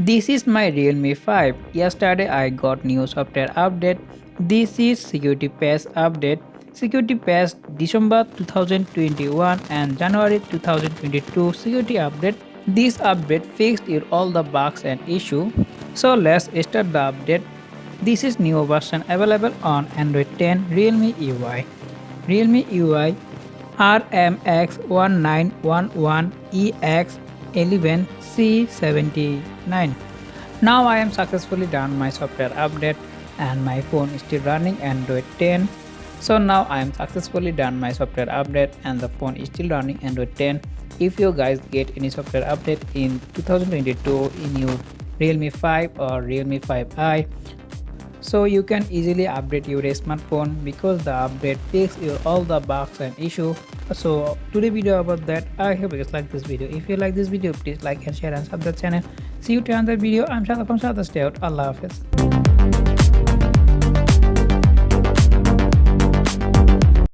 This is my Realme 5. Yesterday I got new software update. This is security patch update. Security patch December 2021 and January 2022 security update. This update fixed all the bugs and issues. So let's start the update. This is new version available on Android 10 Realme UI. Realme UI RMX1911EX11C79. Now I am successfully done my software update and my phone is still running Android 10. So now I am successfully done my software update and the phone is still running Android 10. If you guys get any software update in 2022 in your Realme 5 or Realme 5i, so you can easily update your smartphone because the update fixes all the bugs and issues. So today video about that. I hope you guys like this video. If you like this video, please like and share and subscribe the channel. See you to another video. I'm Shadats from Shadats Dayout. Allah Hafiz.